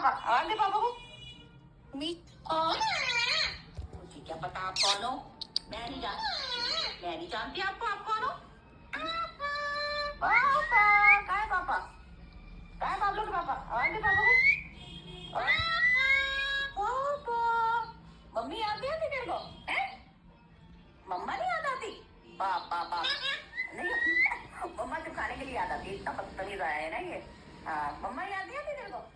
पापा, आवाज दे पापा को। मी मुझे क्या पता आप कौन हो? मैं नहीं जानती आपको, आप कौन हो? पापा, काय पापा? काय बाबलो के पापा? आवाज दे पापा को। पापा, मम्मी याद नहीं आती तेरे को? हैं? मम्मा नहीं याद आती? पापा नहीं, मम्मा तो खाने के लिए याद आती है, इतना बदतमीज आया है ना ये। हाँ, मम्मा याद नहीं आती तेरे को?